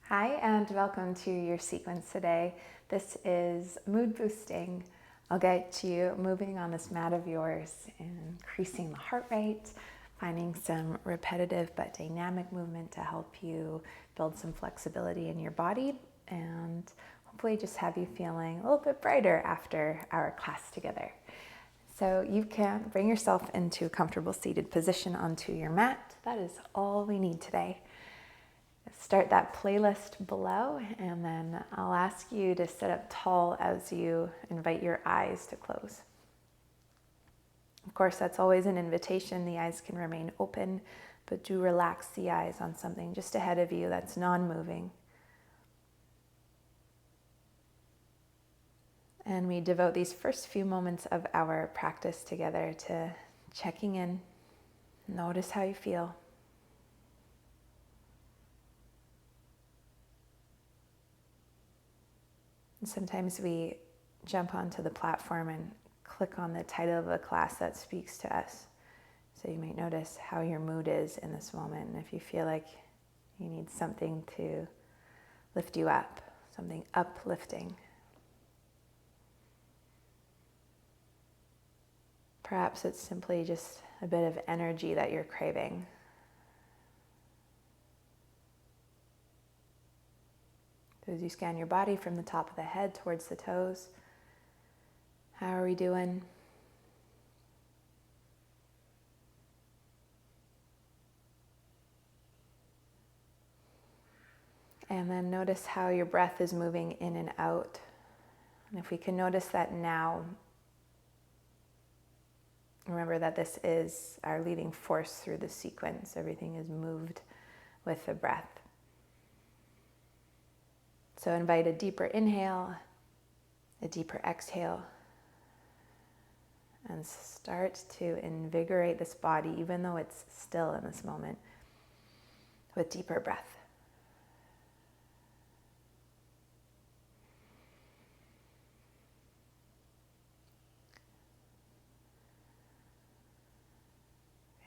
Hi, and welcome to your sequence today. This is mood boosting. I'll get you moving on this mat of yours, increasing the heart rate, finding some repetitive but dynamic movement to help you build some flexibility in your body, and hopefully just have you feeling a little bit brighter after our class together. So you can bring yourself into a comfortable seated position onto your mat. That is all we need today. Start that playlist below, and then I'll ask you to sit up tall as you invite your eyes to close. Of course, that's always an invitation. The eyes can remain open, but do relax the eyes on something just ahead of you that's non-moving. And we devote these first few moments of our practice together to checking in. Notice how you feel. Sometimes we jump onto the platform and click on the title of a class that speaks to us. So you might notice how your mood is in this moment, and if you feel like you need something to lift you up, something uplifting. Perhaps it's simply just a bit of energy that you're craving. As you scan your body from the top of the head towards the toes, how are we doing? And then notice how your breath is moving in and out. And if we can notice that now, remember that this is our leading force through the sequence. Everything is moved with the breath. So invite a deeper inhale, a deeper exhale, and start to invigorate this body, even though it's still in this moment, with deeper breath.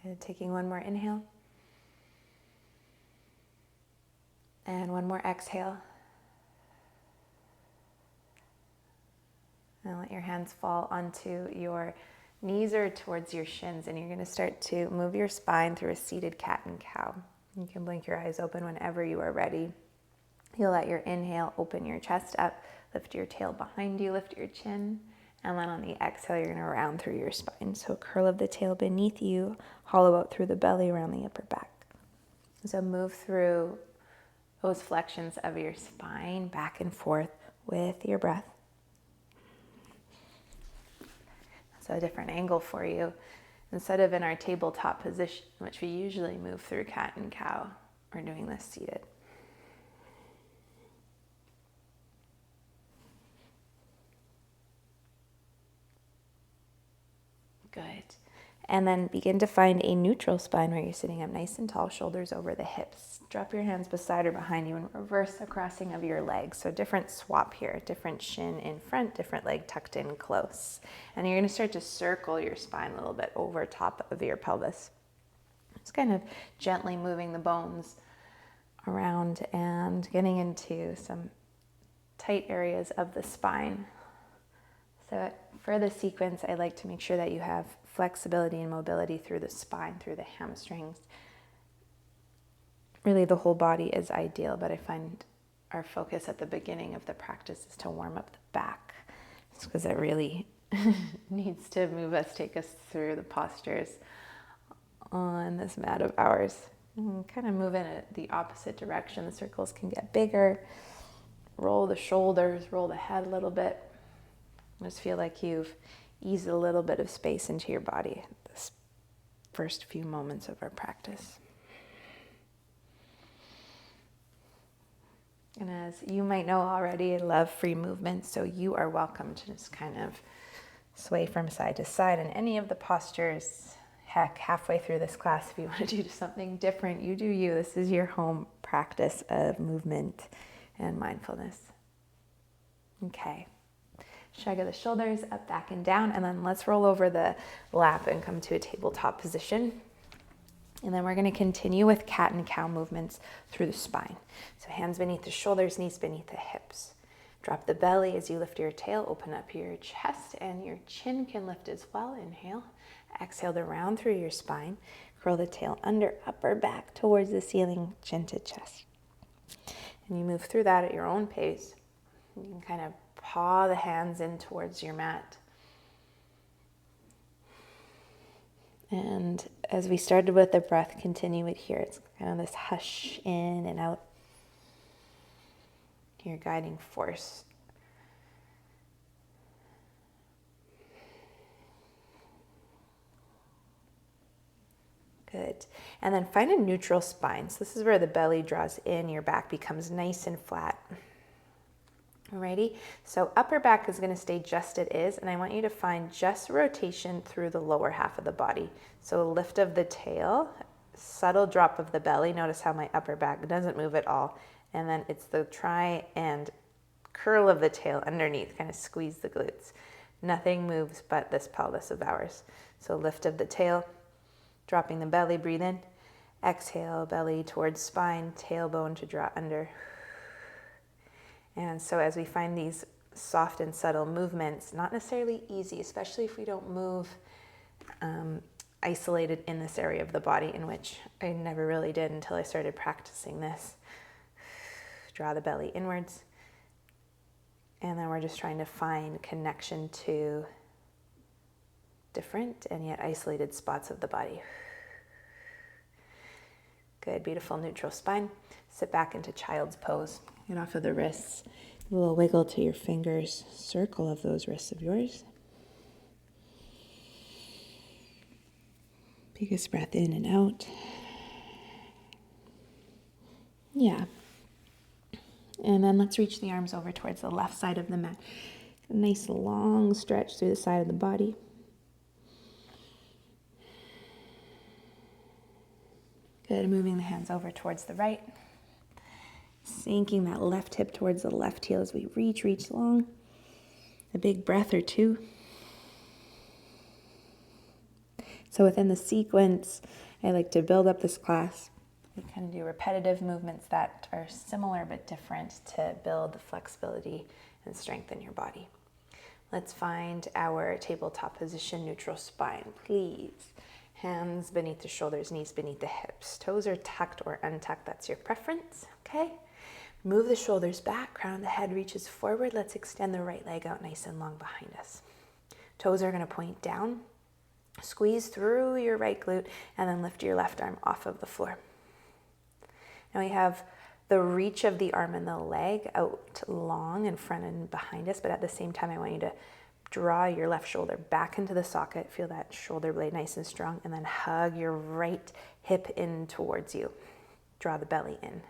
And taking one more inhale, and one more exhale. And let your hands fall onto your knees or towards your shins, and you're going to start to move your spine through a seated cat and cow. You can blink your eyes open whenever you are ready. You'll let your inhale open your chest up, lift your tail behind you, lift your chin, and then on the exhale, you're going to round through your spine. So curl of the tail beneath you, hollow out through the belly around the upper back. So move through those flexions of your spine back and forth with your breath. So a different angle for you. Instead of in our tabletop position, which we usually move through cat and cow, we're doing this seated. Good. And then begin to find a neutral spine where you're sitting up nice and tall, shoulders over the hips. Drop your hands beside or behind you and reverse the crossing of your legs. So different swap here, different shin in front, different leg tucked in close. And you're going to start to circle your spine a little bit over top of your pelvis. Just kind of gently moving the bones around and getting into some tight areas of the spine. So for the sequence, I like to make sure that you have flexibility and mobility through the spine, through the hamstrings. Really, the whole body is ideal, but I find our focus at the beginning of the practice is to warm up the back, just because it really needs to move us, take us through the postures on this mat of ours. And kind of move in the opposite direction. The circles can get bigger. Roll the shoulders, roll the head a little bit. Just feel like you've eased a little bit of space into your body this first few moments of our practice. And as you might know already, I love free movement, so you are welcome to just kind of sway from side to side in any of the postures. Heck, halfway through this class, if you want to do something different, you do you. This is your home practice of movement and mindfulness. Okay. Shrug of the shoulders, up, back, and down, and then let's roll over the lap and come to a tabletop position. And then we're going to continue with cat and cow movements through the spine. So hands beneath the shoulders, knees beneath the hips. Drop the belly as you lift your tail, open up your chest, and your chin can lift as well. Inhale. Exhale to round through your spine. Curl the tail under, upper back towards the ceiling, chin to chest. And you move through that at your own pace. You can kind of paw the hands in towards your mat. And as we started with the breath, continue it here. It's kind of this hush in and out. Your guiding force. Good. And then find a neutral spine. So this is where the belly draws in, your back becomes nice and flat. Alrighty, so upper back is going to stay just as it is, and I want you to find just rotation through the lower half of the body. So a lift of the tail, subtle drop of the belly. Notice how my upper back doesn't move at all. And then it's the try and curl of the tail underneath, kind of squeeze the glutes. Nothing moves but this pelvis of ours. So lift of the tail, dropping the belly, breathe in. Exhale, belly towards spine, tailbone to draw under. And so as we find these soft and subtle movements, not necessarily easy, especially if we don't move isolated in this area of the body, in which I never really did until I started practicing this. Draw the belly inwards. And then we're just trying to find connection to different and yet isolated spots of the body. Good, beautiful neutral spine. Sit back into child's pose. Get off of the wrists. A little wiggle to your fingers. Circle of those wrists of yours. Biggest breath in and out. Yeah. And then let's reach the arms over towards the left side of the mat. A nice long stretch through the side of the body. Good, moving the hands over towards the right. Sinking that left hip towards the left heel as we reach long. A big breath or two. So within the sequence, I like to build up this class. We kind of do repetitive movements that are similar but different to build the flexibility and strength in your body. Let's find our tabletop position, neutral spine, please. Hands beneath the shoulders, knees beneath the hips. Toes are tucked or untucked, that's your preference, okay? Move the shoulders back, crown of the head reaches forward. Let's extend the right leg out nice and long behind us. Toes are gonna point down. Squeeze through your right glute and then lift your left arm off of the floor. Now we have the reach of the arm and the leg out long in front and behind us, but at the same time I want you to draw your left shoulder back into the socket. Feel that shoulder blade nice and strong, and then hug your right hip in towards you. Draw the belly in.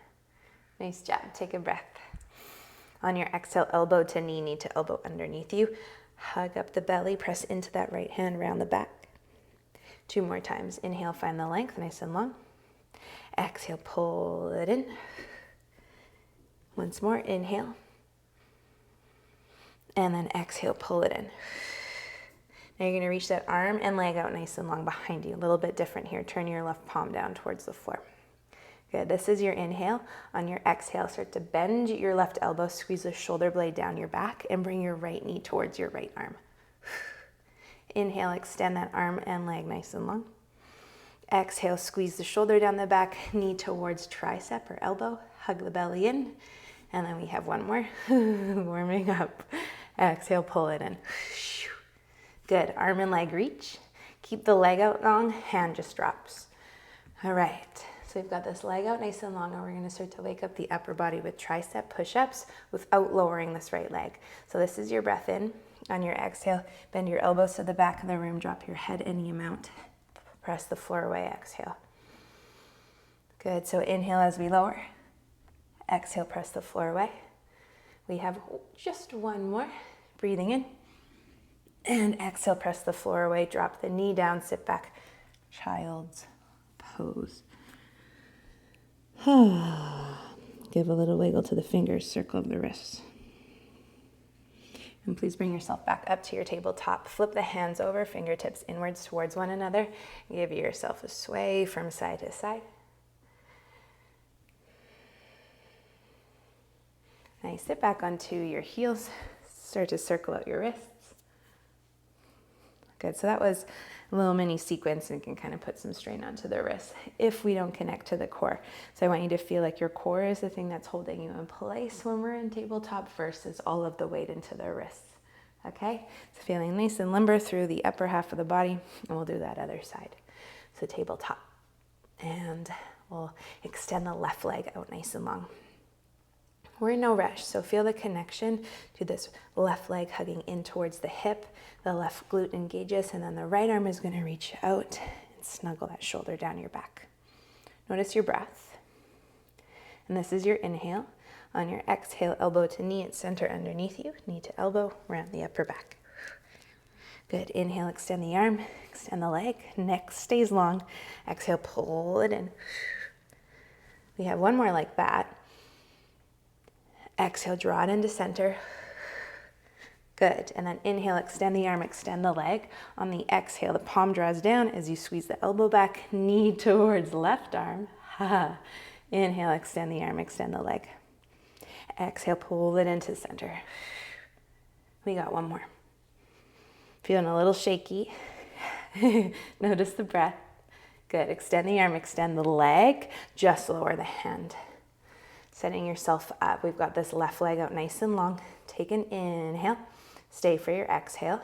Nice job. Take a breath. On your exhale, elbow to knee, knee to elbow underneath you. Hug up the belly, press into that right hand around the back. 2 more times. Inhale, find the length, nice and long. Exhale, pull it in. Once more, inhale. And then exhale, pull it in. Now you're going to reach that arm and leg out nice and long behind you. A little bit different here. Turn your left palm down towards the floor. Good. This is your inhale. On your exhale, start to bend your left elbow, squeeze the shoulder blade down your back, and bring your right knee towards your right arm. Inhale, extend that arm and leg nice and long. Exhale, squeeze the shoulder down the back, knee towards tricep or elbow. Hug the belly in. And then we have one more. Warming up. Exhale, pull it in. Good. Arm and leg reach. Keep the leg out long. Hand just drops. All right. So we've got this leg out nice and long, and we're going to start to wake up the upper body with tricep push-ups without lowering this right leg. So this is your breath in. On your exhale, bend your elbows to the back of the room. Drop your head any amount. Press the floor away. Exhale. Good. So inhale as we lower. Exhale, press the floor away. We have just one more. Breathing in. And exhale, press the floor away. Drop the knee down, sit back. Child's pose. Give a little wiggle to the fingers, circle of the wrists. And please bring yourself back up to your tabletop. Flip the hands over, fingertips inwards towards one another. Give yourself a sway from side to side. Nice. Sit back onto your heels. Start to circle out your wrists. Good. So that was a little mini sequence, and can kind of put some strain onto the wrists if we don't connect to the core. So I want you to feel like your core is the thing that's holding you in place when we're in tabletop versus all of the weight into the wrists. Okay? So feeling nice and limber through the upper half of the body, and we'll do that other side. So tabletop. And we'll extend the left leg out nice and long. We're in no rush, so feel the connection to this left leg hugging in towards the hip. The left glute engages, and then the right arm is going to reach out and snuggle that shoulder down your back. Notice your breath. And this is your inhale. On your exhale, elbow to knee and center underneath you. Knee to elbow, around the upper back. Good. Inhale, extend the arm, extend the leg. Neck stays long. Exhale, pull it in. We have one more like that. Exhale, draw it into center. Good. And then inhale, extend the arm, extend the leg. On the exhale, the palm draws down as you squeeze the elbow back, knee towards left arm. Inhale, extend the arm, extend the leg. Exhale, pull it into center. We got one more. Feeling a little shaky. Notice the breath. Good. Extend the arm, extend the leg. Just lower the hand. Setting yourself up. We've got this left leg out nice and long. Take an inhale. Stay for your exhale.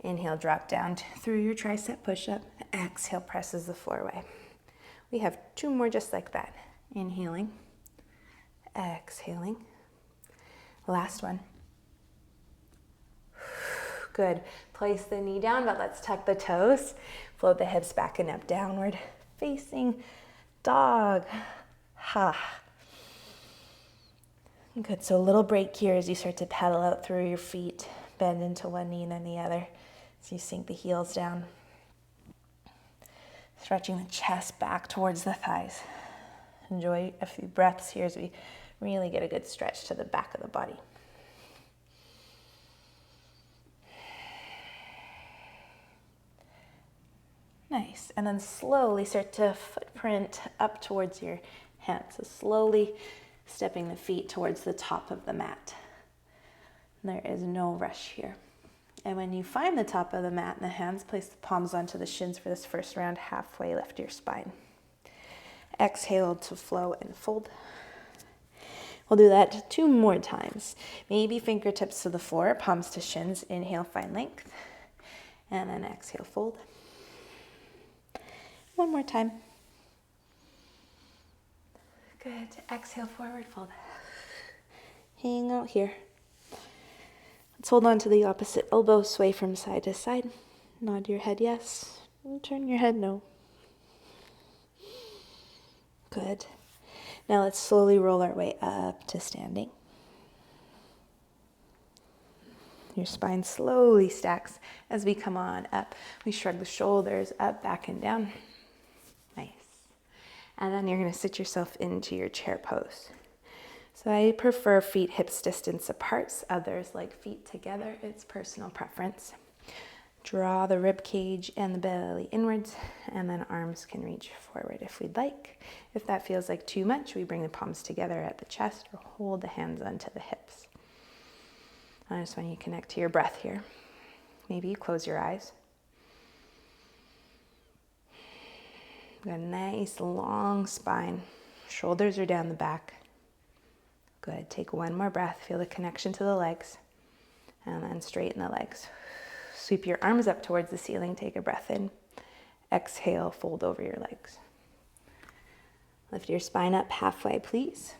Inhale, drop down through your tricep push-up. Exhale, presses the floor away. We have two more just like that. Inhaling. Exhaling. Last one. Good. Place the knee down, but let's tuck the toes. Float the hips back and up, downward facing dog. Good, so a little break here as you start to pedal out through your feet, bend into one knee and then the other as you sink the heels down. Stretching the chest back towards the thighs. Enjoy a few breaths here as we really get a good stretch to the back of the body. Nice, and then slowly start to footprint up towards your hands. So slowly stepping the feet towards the top of the mat. There is no rush here. And when you find the top of the mat and the hands, place the palms onto the shins for this first round. Halfway lift your spine. Exhale to flow and fold. We'll do that 2 more times. Maybe fingertips to the floor, palms to shins. Inhale, find length. And then exhale, fold. One more time. Good. Exhale, forward fold. Hang out here. Let's hold on to the opposite elbow, sway from side to side. Nod your head yes, and turn your head no. Good. Now let's slowly roll our way up to standing. Your spine slowly stacks as we come on up. We shrug the shoulders up, back, and down. Nice. And then you're going to sit yourself into your chair pose. So I prefer feet hips distance apart. Others like feet together. It's personal preference. Draw the rib cage and the belly inwards, and then arms can reach forward if we'd like. If that feels like too much, we bring the palms together at the chest or hold the hands onto the hips. I just want you to connect to your breath here. Maybe you close your eyes. Got a nice long spine. Shoulders are down the back. Good. Take one more breath. Feel the connection to the legs. And then straighten the legs. Sweep your arms up towards the ceiling. Take a breath in. Exhale, fold over your legs. Lift your spine up halfway, please.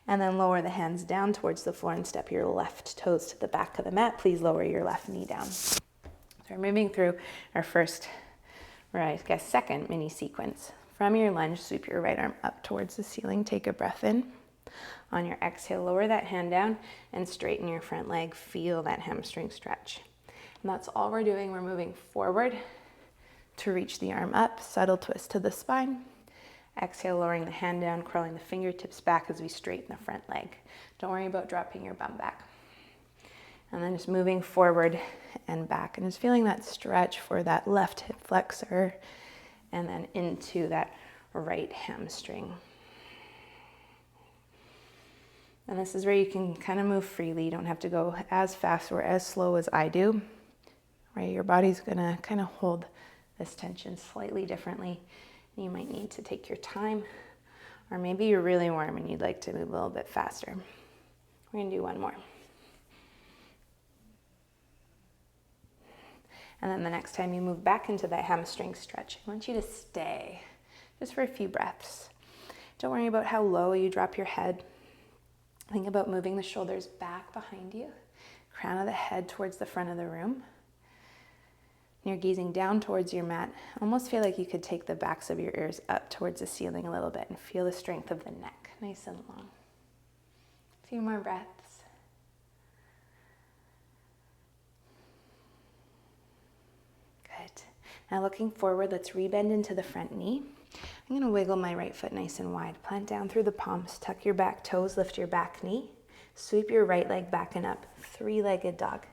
And then lower the hands down towards the floor and step your left toes to the back of the mat. Please lower your left knee down. So we're moving through our second mini sequence. From your lunge, sweep your right arm up towards the ceiling. Take a breath in. On your exhale, lower that hand down and straighten your front leg. Feel that hamstring stretch. And that's all we're doing. We're moving forward to reach the arm up. Subtle twist to the spine. Exhale, lowering the hand down, curling the fingertips back as we straighten the front leg. Don't worry about dropping your bum back. And then just moving forward and back, and just feeling that stretch for that left hip flexor and then into that right hamstring. And this is where you can kind of move freely. You don't have to go as fast or as slow as I do, right? Your body's gonna kind of hold this tension slightly differently. You might need to take your time, or maybe you're really warm and you'd like to move a little bit faster. We're gonna do one more. And then the next time you move back into that hamstring stretch, I want you to stay just for a few breaths. Don't worry about how low you drop your head. Think about moving the shoulders back behind you, crown of the head towards the front of the room. You're gazing down towards your mat. Almost feel like you could take the backs of your ears up towards the ceiling a little bit and feel the strength of the neck, nice and long. A few more breaths. Good. Now looking forward, let's rebend into the front knee. I'm gonna wiggle my right foot nice and wide. Plant down through the palms, tuck your back toes, lift your back knee. Sweep your right leg back and up, three-legged dog.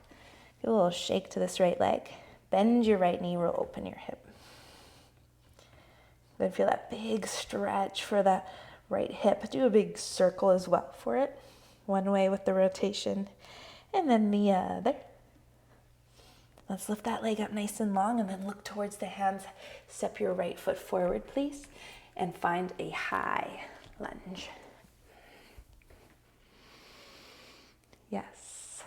Feel a little shake to this right leg. Bend your right knee, roll open your hip. Good, feel that big stretch for that right hip. Do a big circle as well for it. One way with the rotation, and then the other. Let's lift that leg up nice and long and then look towards the hands. Step your right foot forward, please, and find a high lunge. Yes.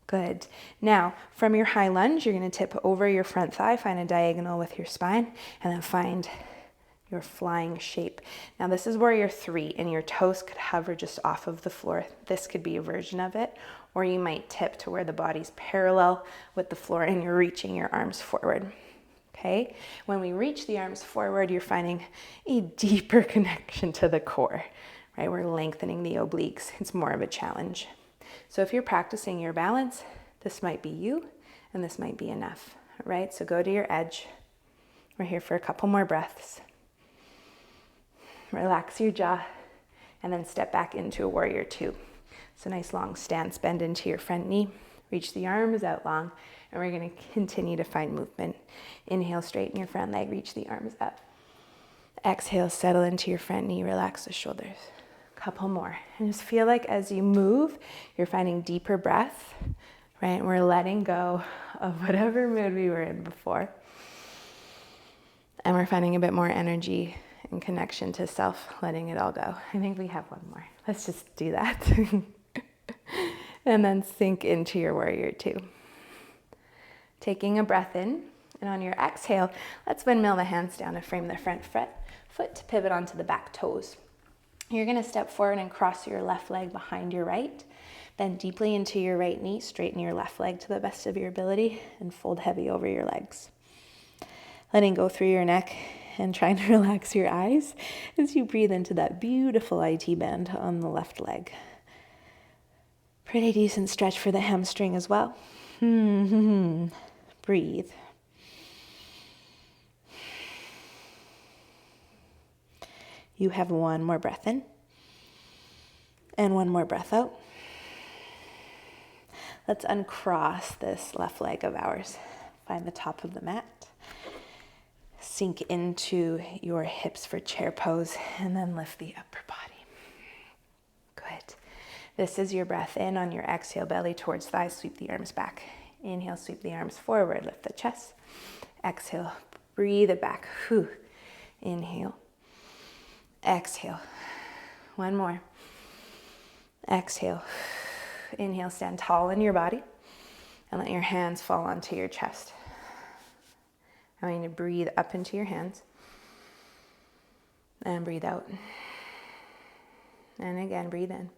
Good. Now, from your high lunge, you're going to tip over your front thigh, find a diagonal with your spine, and then find your flying shape. Now, this is warrior three, and your toes could hover just off of the floor. This could be a version of it, or you might tip to where the body's parallel with the floor and you're reaching your arms forward. Okay? When we reach the arms forward, you're finding a deeper connection to the core, right? We're lengthening the obliques. It's more of a challenge. So if you're practicing your balance, this might be you, and this might be enough, right? So go to your edge. We're here for a couple more breaths. Relax your jaw, and then step back into a warrior two. So nice long stance, bend into your front knee, reach the arms out long, and we're gonna continue to find movement. Inhale, straighten your front leg, reach the arms up. Exhale, settle into your front knee, relax the shoulders. Couple more, and just feel like as you move, you're finding deeper breath, right? We're letting go of whatever mood we were in before. And we're finding a bit more energy and connection to self, letting it all go. I think we have one more. Let's just do that. And then sink into your warrior two. Taking a breath in, and on your exhale, let's windmill the hands down to frame the front foot to pivot onto the back toes. You're gonna step forward and cross your left leg behind your right. Bend deeply into your right knee, straighten your left leg to the best of your ability, and fold heavy over your legs. Letting go through your neck and trying to relax your eyes as you breathe into that beautiful IT bend on the left leg. Pretty decent stretch for the hamstring as well. Breathe. You have one more breath in and one more breath out. Let's uncross this left leg of ours. Find the top of the mat. Sink into your hips for chair pose, and then lift the upper body. Good. This is your breath in. On your exhale, belly towards thighs, sweep the arms back. Inhale, sweep the arms forward, lift the chest. Exhale, breathe it back. Whew. Inhale. Exhale. One more. Exhale. Inhale, stand tall in your body, and let your hands fall onto your chest. I want you to breathe up into your hands and breathe out. And again, breathe in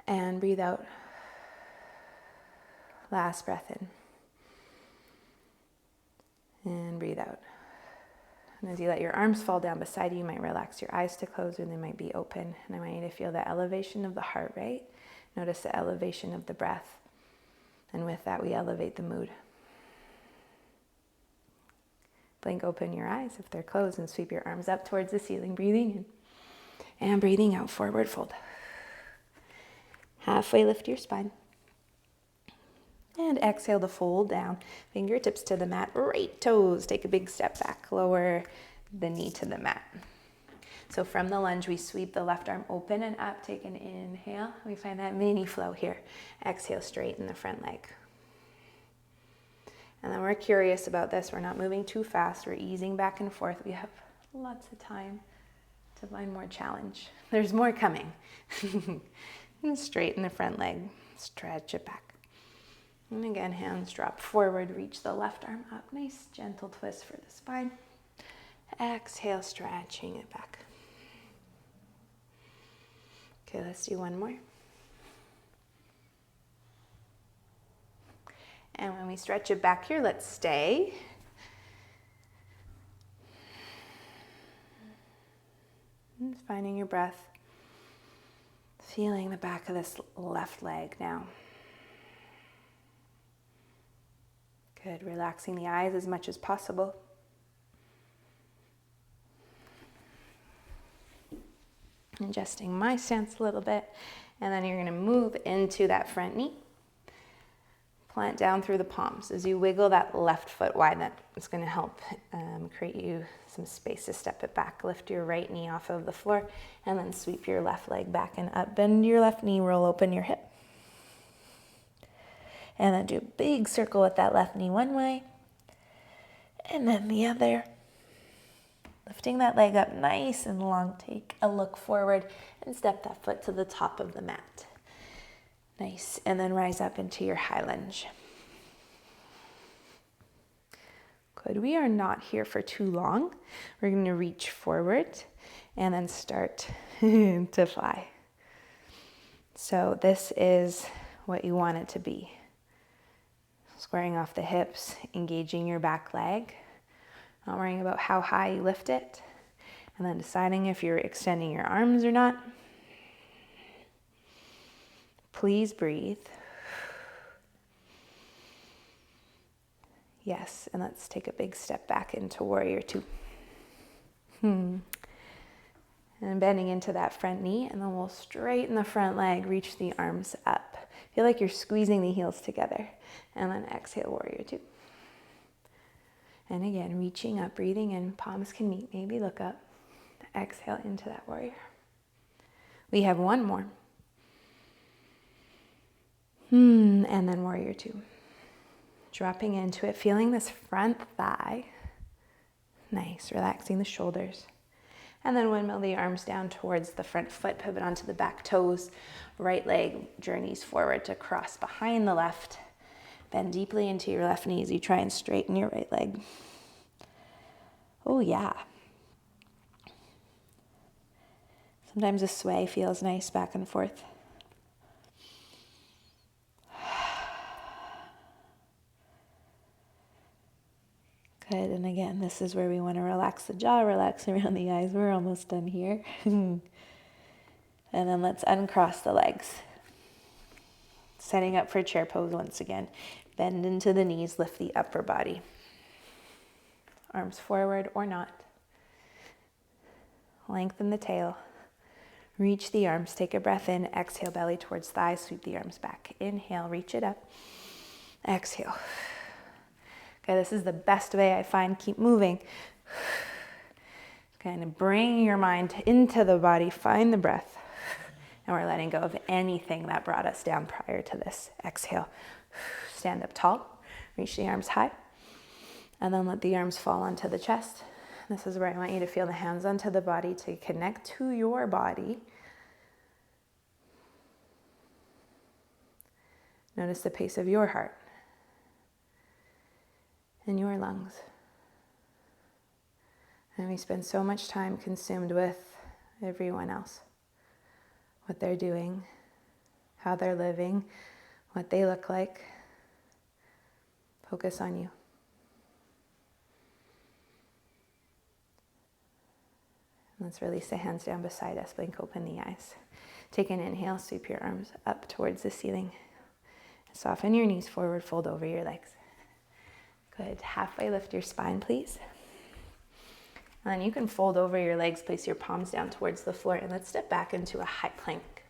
and breathe out. Last breath in and breathe out. And as you let your arms fall down beside you, you might relax your eyes to close, or they might be open. And I want you to feel the elevation of the heart rate. Notice the elevation of the breath. And with that, we elevate the mood. Blink open your eyes if they're closed, and sweep your arms up towards the ceiling, breathing in and breathing out, forward fold. Halfway lift your spine. And exhale to fold down. Fingertips to the mat, right toes. Take a big step back, lower the knee to the mat. So from the lunge, we sweep the left arm open and up. Take an inhale. We find that mini flow here. Exhale, straighten the front leg. And then we're curious about this. We're not moving too fast. We're easing back and forth. We have lots of time to find more challenge. There's more coming. And straighten the front leg. Stretch it back. And again, hands drop forward. Reach the left arm up. Nice gentle twist for the spine. Exhale, stretching it back. Okay, let's do one more. And when we stretch it back here, let's stay. And finding your breath. Feeling the back of this left leg now. Good, relaxing the eyes as much as possible. Adjusting my stance a little bit. And then you're going to move into that front knee. Plant down through the palms. As you wiggle that left foot wide, that's going to help create you some space to step it back. Lift your right knee off of the floor and then sweep your left leg back and up. Bend your left knee, roll open your hip. And then do a big circle with that left knee one way and then the other. Lifting that leg up nice and long. Take a look forward and step that foot to the top of the mat. Nice. And then rise up into your high lunge. Good. We are not here for too long. We're going to reach forward and then start to fly. So this is what you want it to be. Squaring off the hips, engaging your back leg, not worrying about how high you lift it, and then deciding if you're extending your arms or not. Please breathe. Yes, and let's take a big step back into warrior two. And bending into that front knee, and then we'll straighten the front leg, reach the arms up. Feel like you're squeezing the heels together. And then exhale, warrior two. And again, reaching up, breathing in, palms can meet, maybe look up. Exhale into that warrior. We have one more. And then warrior two. Dropping into it, feeling this front thigh. Nice, relaxing the shoulders. And then windmill the arms down towards the front foot, pivot onto the back toes. Right leg journeys forward to cross behind the left. Bend deeply into your left knee as you try and straighten your right leg. Oh yeah. Sometimes a sway feels nice back and forth. Good, and again, this is where we want to relax the jaw, relax around the eyes. We're almost done here. And then let's uncross the legs. Setting up for chair pose once again. Bend into the knees, lift the upper body. Arms forward or not. Lengthen the tail. Reach the arms, take a breath in, exhale, belly towards thighs, sweep the arms back. Inhale, reach it up. Exhale. Okay, this is the best way I find. Keep moving. Kind of bring your mind into the body, find the breath. And we're letting go of anything that brought us down prior to this. Exhale. Stand up tall. Reach the arms high. And then let the arms fall onto the chest. This is where I want you to feel the hands onto the body to connect to your body. Notice the pace of your heart and your lungs. And we spend so much time consumed with everyone else. What they're doing, how they're living, what they look like. Focus on you. Let's release the hands down beside us. Blink open the eyes. Take an inhale, sweep your arms up towards the ceiling. Soften your knees forward, fold over your legs. Good. Halfway lift your spine, please. And then you can fold over your legs, place your palms down towards the floor, and let's step back into a high plank.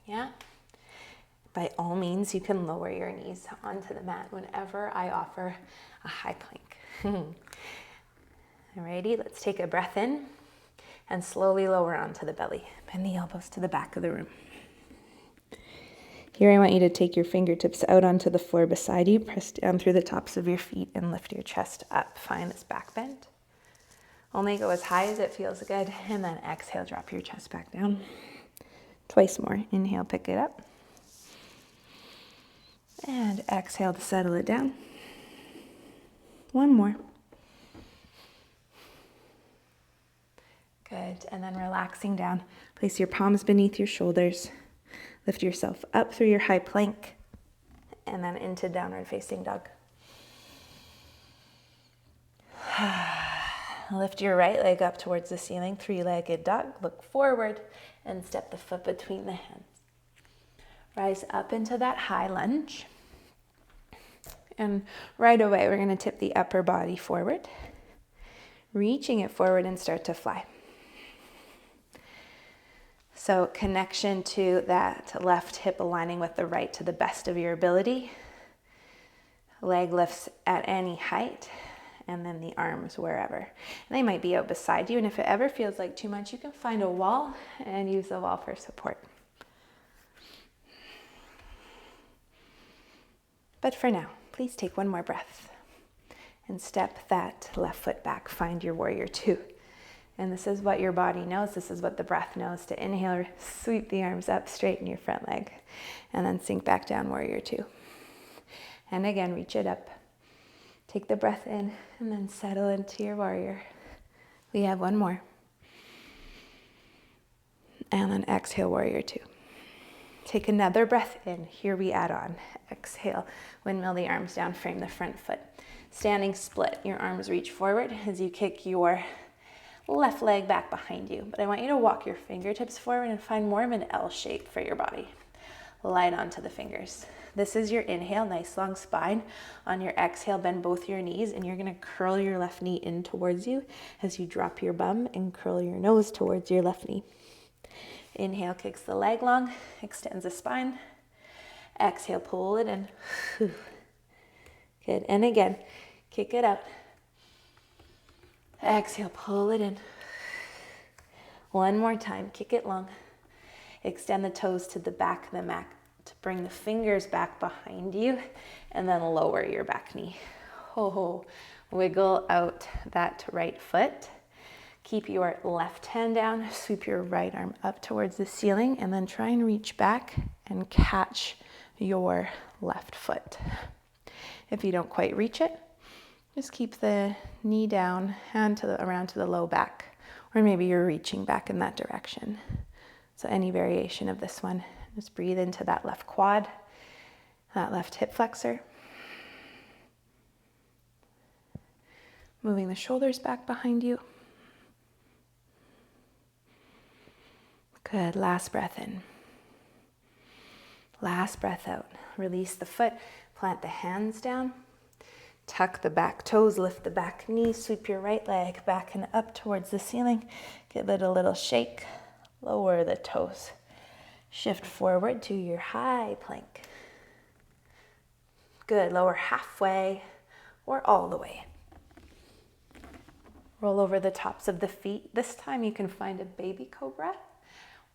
Yeah? By all means, you can lower your knees onto the mat whenever I offer a high plank. Alrighty, let's take a breath in and slowly lower onto the belly. Bend the elbows to the back of the room. Here I want you to take your fingertips out onto the floor beside you, press down through the tops of your feet and lift your chest up. Find this back bend. Only go as high as it feels good, and then exhale, drop your chest back down. Twice more. Inhale, pick it up. And exhale to settle it down. One more. Good. And then relaxing down. Place your palms beneath your shoulders. Lift yourself up through your high plank and then into downward facing dog. Lift your right leg up towards the ceiling, three-legged dog. Look forward and step the foot between the hands. Rise up into that high lunge. And right away, we're going to tip the upper body forward, reaching it forward and start to fly. So connection to that left hip aligning with the right to the best of your ability. Leg lifts at any height, and then the arms wherever. And they might be out beside you, and if it ever feels like too much, you can find a wall and use the wall for support. But for now, please take one more breath and step that left foot back. Find your warrior two. And this is what your body knows. This is what the breath knows. To inhale, sweep the arms up, straighten your front leg, and then sink back down, warrior two. And again, reach it up. Take the breath in and then settle into your warrior. We have one more. And then exhale, warrior two. Take another breath in. Here we add on. Exhale, windmill the arms down, frame the front foot. Standing split, your arms reach forward as you kick your left leg back behind you. But I want you to walk your fingertips forward and find more of an L shape for your body. Light onto the fingers. This is your inhale, nice long spine. On your exhale, bend both your knees, and you're gonna curl your left knee in towards you as you drop your bum and curl your nose towards your left knee. Inhale, kicks the leg long, extends the spine. Exhale, pull it in. Good, and again, kick it out. Exhale, pull it in. One more time, kick it long. Extend the toes to the back of the mat to bring the fingers back behind you, and then lower your back knee. Wiggle out that right foot. Keep your left hand down, sweep your right arm up towards the ceiling, and then try and reach back and catch your left foot. If you don't quite reach it, just keep the knee down, hand around to the low back, or maybe you're reaching back in that direction. So any variation of this one, just breathe into that left quad, that left hip flexor. Moving the shoulders back behind you. Good, last breath in. Last breath out. Release the foot, plant the hands down. Tuck the back toes, lift the back knee, sweep your right leg back and up towards the ceiling. Give it a little shake, lower the toes. Shift forward to your high plank. Good, lower halfway or all the way. Roll over the tops of the feet. This time you can find a baby cobra,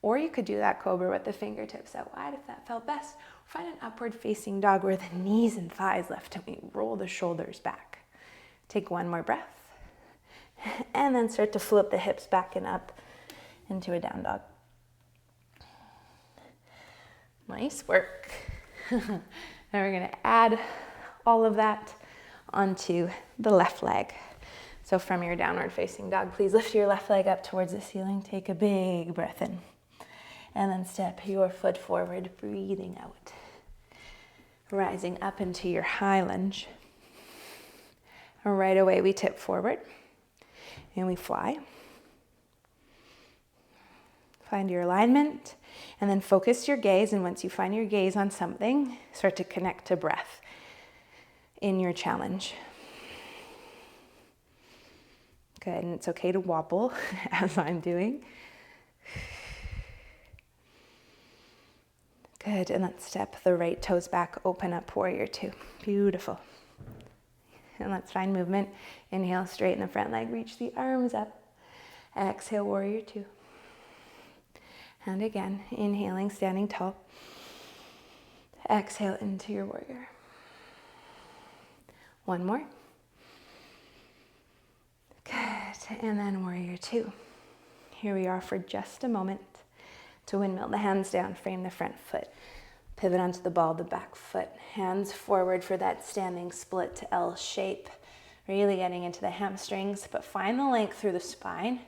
or you could do that cobra with the fingertips out wide if that felt best. Find an upward facing dog where the knees and thighs lift and we roll the shoulders back. Take one more breath and then start to flip the hips back and up into a down dog. Nice work. Now we're gonna add all of that onto the left leg. So from your downward facing dog, please lift your left leg up towards the ceiling. Take a big breath in. And then step your foot forward, breathing out. Rising up into your high lunge. And right away we tip forward and we fly. Find your alignment and then focus your gaze. And once you find your gaze on something, start to connect to breath in your challenge. Good, and it's okay to wobble as I'm doing. Good, and let's step the right toes back, open up warrior two. Beautiful. And let's find movement. Inhale, straighten the front leg, reach the arms up. Exhale, warrior two. And again, inhaling, standing tall. Exhale into your warrior. One more. Good, and then warrior two. Here we are for just a moment. To windmill the hands down, frame the front foot. Pivot onto the ball of the back foot. Hands forward for that standing split to L shape. Really getting into the hamstrings, but find the length through the spine.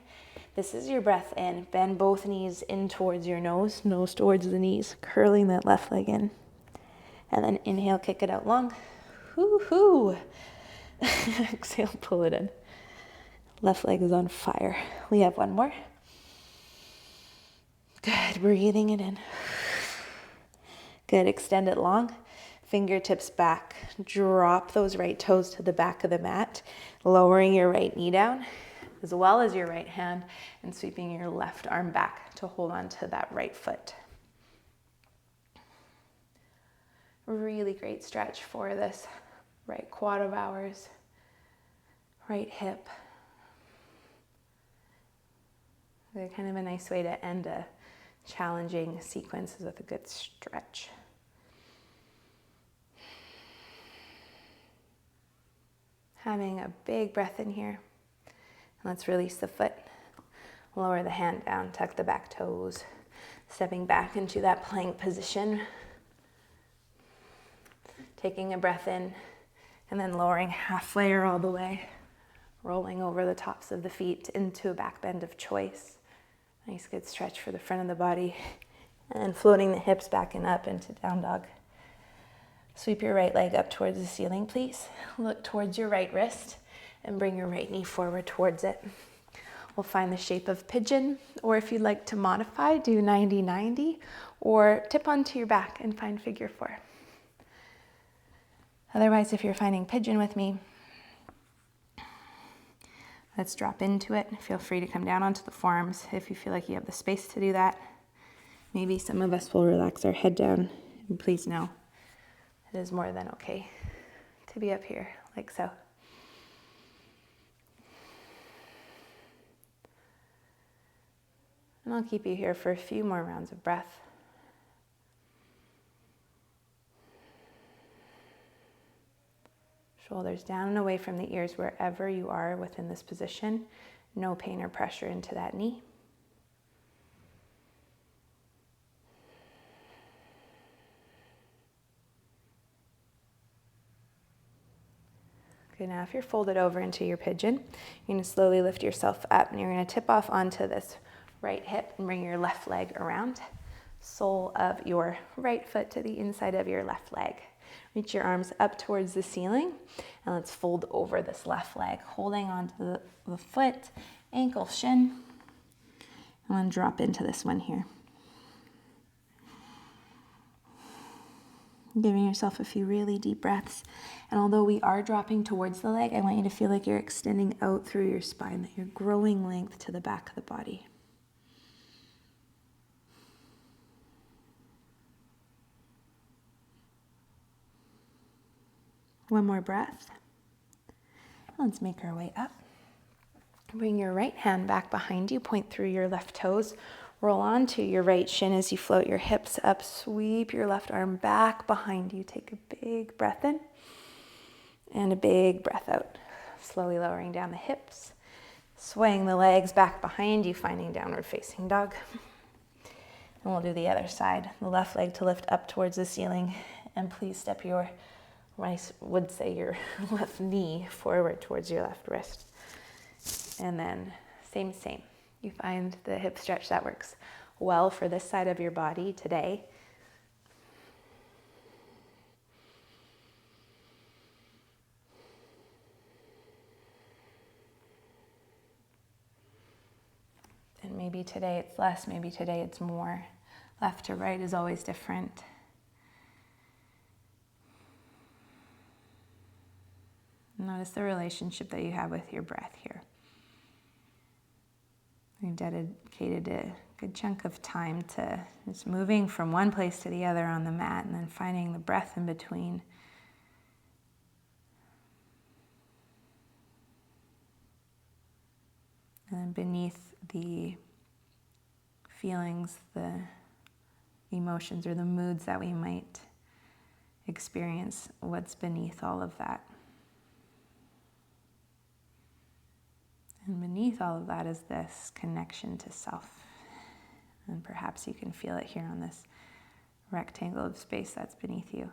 This is your breath in. Bend both knees in towards your nose towards the knees, curling that left leg in. And then inhale, kick it out long. Hoo-hoo. Exhale, pull it in. Left leg is on fire. We have one more. Good, breathing it in. Good, extend it long. Fingertips back. Drop those right toes to the back of the mat, lowering your right knee down, as well as your right hand, and sweeping your left arm back to hold on to that right foot. Really great stretch for this right quad of ours, right hip. They're kind of a nice way to end a challenging sequence is with a good stretch. Having a big breath in here. Let's release the foot. Lower the hand down, tuck the back toes. Stepping back into that plank position. Taking a breath in and then lowering halfway or all the way. Rolling over the tops of the feet into a back bend of choice. Nice good stretch for the front of the body. And floating the hips back and up into down dog. Sweep your right leg up towards the ceiling, please. Look towards your right wrist and bring your right knee forward towards it. We'll find the shape of pigeon, or if you'd like to modify, do 90-90, or tip onto your back and find figure four. Otherwise, if you're finding pigeon with me, let's drop into it. Feel free to come down onto the forearms if you feel like you have the space to do that. Maybe some of us will relax our head down, and please know it is more than okay to be up here like so. And I'll keep you here for a few more rounds of breath. Shoulders down and away from the ears wherever you are within this position. No pain or pressure into that knee. Okay, now if you're folded over into your pigeon, you're going to slowly lift yourself up and you're going to tip off onto this right hip and bring your left leg around. Sole of your right foot to the inside of your left leg. Reach your arms up towards the ceiling and let's fold over this left leg, holding onto the foot, ankle, shin, and then drop into this one here. Giving yourself a few really deep breaths. And although we are dropping towards the leg, I want you to feel like you're extending out through your spine, that you're growing length to the back of the body. One more breath. Let's make our way up. Bring your right hand back behind you, point through your left toes. Roll onto your right shin as you float your hips up. Sweep your left arm back behind you. Take a big breath in and a big breath out. Slowly lowering down the hips. Swaying the legs back behind you, finding downward facing dog. And we'll do the other side. The left leg to lift up towards the ceiling. And please step your, I would say your left knee forward towards your left wrist. And then same. You find the hip stretch that works well for this side of your body today. And maybe today it's less, maybe today it's more. Left to right is always different. Notice the relationship that you have with your breath here. We've dedicated a good chunk of time to just moving from one place to the other on the mat and then finding the breath in between. And then beneath the feelings, the emotions or the moods that we might experience, what's beneath all of that. And beneath all of that is this connection to self. And perhaps you can feel it here on this rectangle of space that's beneath you.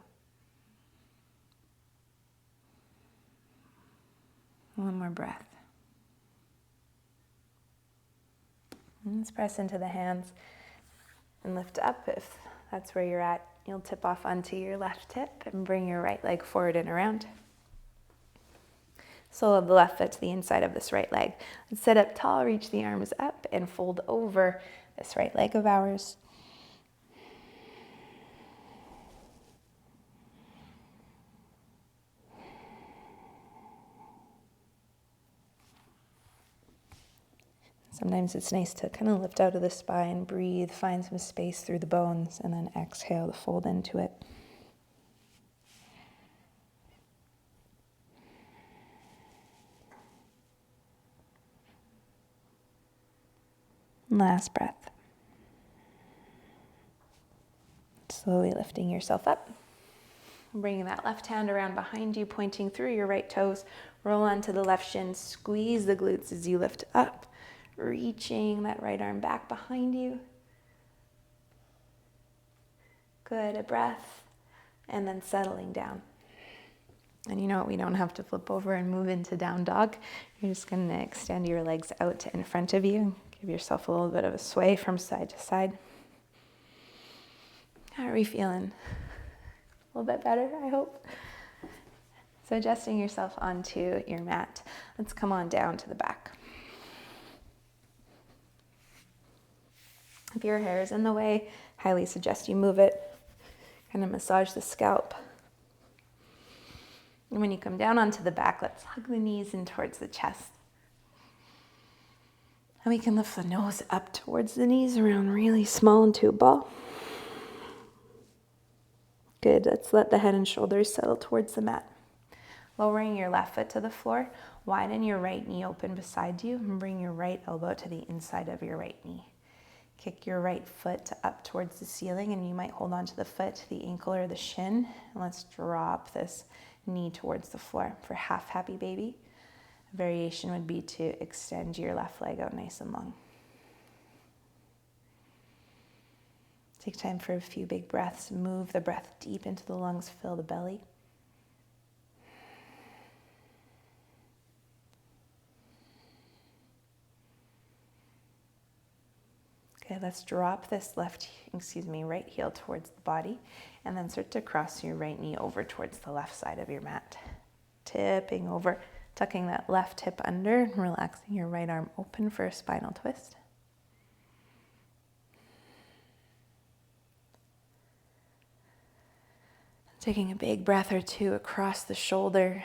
One more breath. And let's press into the hands and lift up. If that's where you're at, you'll tip off onto your left hip and bring your right leg forward and around. Sole of the left foot to the inside of this right leg. Let's sit up tall, reach the arms up, and fold over this right leg of ours. Sometimes it's nice to kind of lift out of the spine, breathe, find some space through the bones, and then exhale to fold into it. Last breath. Slowly lifting yourself up. Bringing that left hand around behind you, pointing through your right toes. Roll onto the left shin. Squeeze the glutes as you lift up. Reaching that right arm back behind you. Good. A breath. And then settling down. And you know what? We don't have to flip over and move into down dog. You're just going to extend your legs out in front of you. Give yourself a little bit of a sway from side to side. How are we feeling? A little bit better, I hope. So adjusting yourself onto your mat. Let's come on down to the back. If your hair is in the way, highly suggest you move it. Kind of massage the scalp. And when you come down onto the back, let's hug the knees in towards the chest. And we can lift the nose up towards the knees, around really small into a ball. Good. Let's let the head and shoulders settle towards the mat. Lowering your left foot to the floor, widen your right knee open beside you, and bring your right elbow to the inside of your right knee. Kick your right foot up towards the ceiling, and you might hold onto the foot, the ankle, or the shin. And let's drop this knee towards the floor for half happy baby. A variation would be to extend your left leg out nice and long. Take time for a few big breaths. Move the breath deep into the lungs. Fill the belly. Okay, let's drop this right heel towards the body, and then start to cross your right knee over towards the left side of your mat. Tipping over, tucking that left hip under, and relaxing your right arm open for a spinal twist. Taking a big breath or two across the shoulder.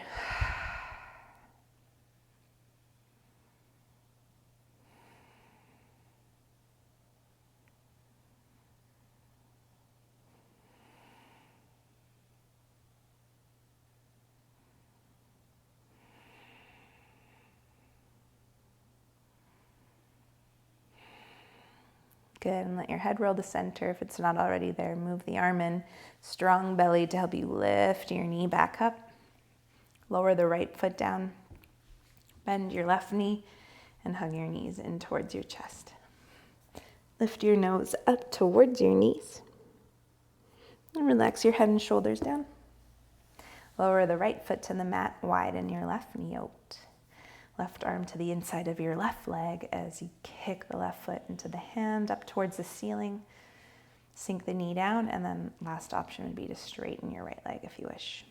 Good, and let your head roll to center. If it's not already there, move the arm in. Strong belly to help you lift your knee back up. Lower the right foot down. Bend your left knee and hug your knees in towards your chest. Lift your nose up towards your knees. And relax your head and shoulders down. Lower the right foot to the mat. Widen your left knee out. Left arm to the inside of your left leg as you kick the left foot into the hand up towards the ceiling. Sink the knee down, and then last option would be to straighten your right leg if you wish.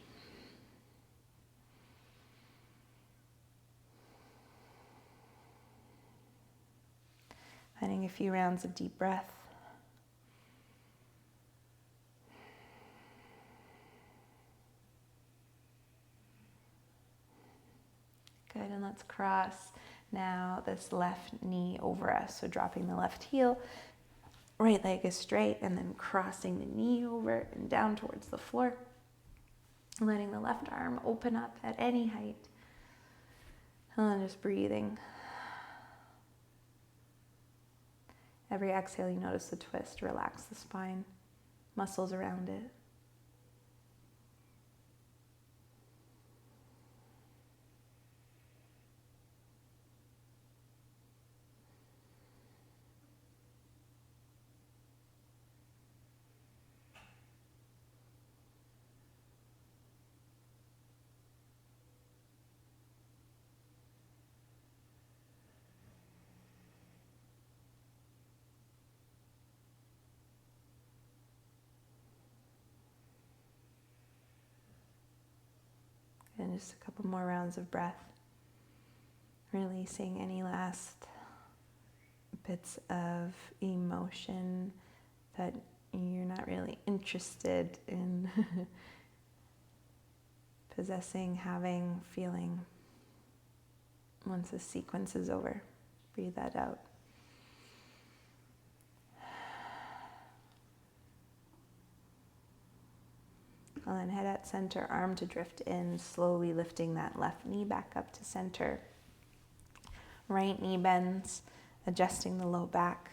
Finding a few rounds of deep breath. Good, and let's cross Now this left knee over us, so dropping the left heel, right leg is straight, and then crossing the knee over and down towards the floor. Letting the left arm open up at any height. And then just breathing. Every exhale, you notice the twist, relax the spine, muscles around it. And just a couple more rounds of breath. Releasing any last bits of emotion that you're not really interested in possessing, having, feeling. Once this sequence is over, breathe that out. And then head at center, arm to drift in, slowly lifting that left knee back up to center. Right knee bends, adjusting the low back.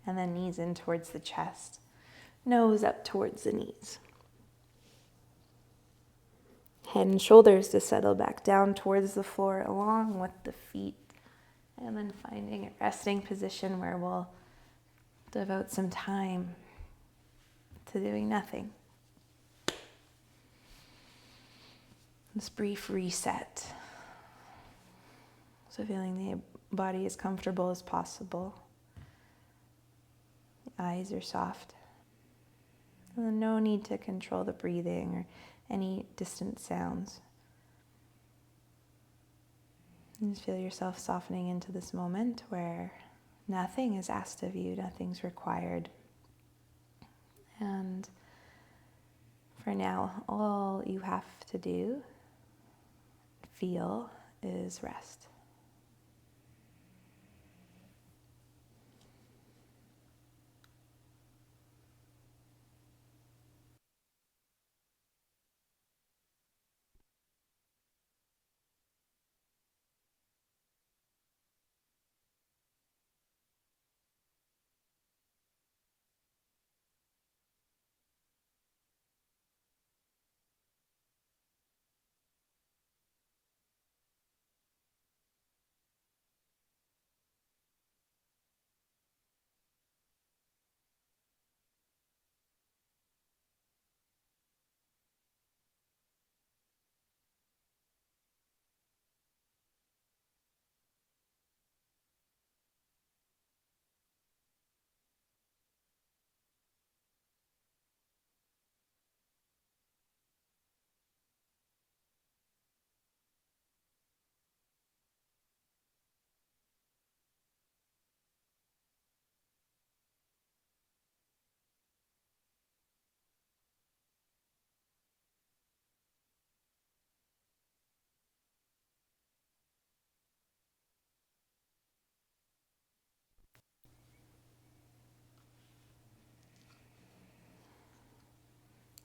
And then knees in towards the chest, nose up towards the knees. Head and shoulders to settle back down towards the floor along with the feet. And then finding a resting position where we'll devote some time to doing nothing. This brief reset. So feeling the body as comfortable as possible. The eyes are soft. And no need to control the breathing or any distant sounds. And just feel yourself softening into this moment where nothing is asked of you, nothing's required. And for now, all you have to do, feel, is rest.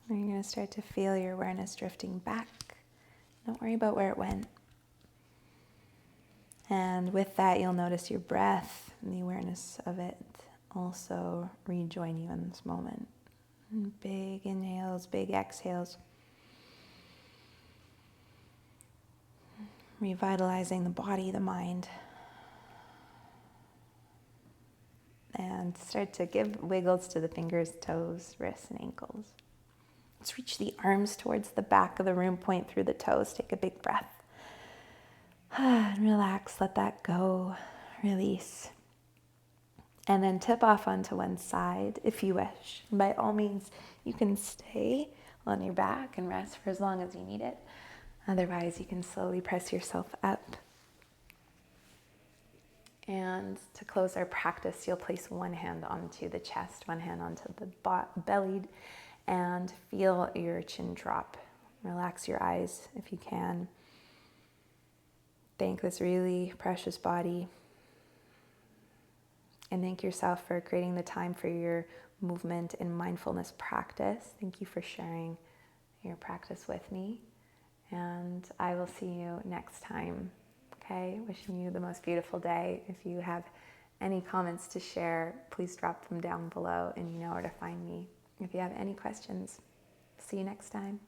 And you're going to start to feel your awareness drifting back. Don't worry about where it went. And with that, you'll notice your breath and the awareness of it also rejoin you in this moment. Big inhales, big exhales. Revitalizing the body, the mind. And start to give wiggles to the fingers, toes, wrists, and ankles. Let's reach the arms towards the back of the room, point through the toes, take a big breath. And relax, let that go, release. And then tip off onto one side if you wish. And by all means, you can stay on your back and rest for as long as you need it. Otherwise, you can slowly press yourself up. And to close our practice, you'll place one hand onto the chest, one hand onto the belly, and feel your chin drop. Relax your eyes if you can. thank this really precious body. And thank yourself for creating the time for your movement and mindfulness practice. Thank you for sharing your practice with me. And I will see you next time. Okay? Wishing you the most beautiful day. If you have any comments to share, please drop them down below and you know where to find me. If you have any questions, see you next time.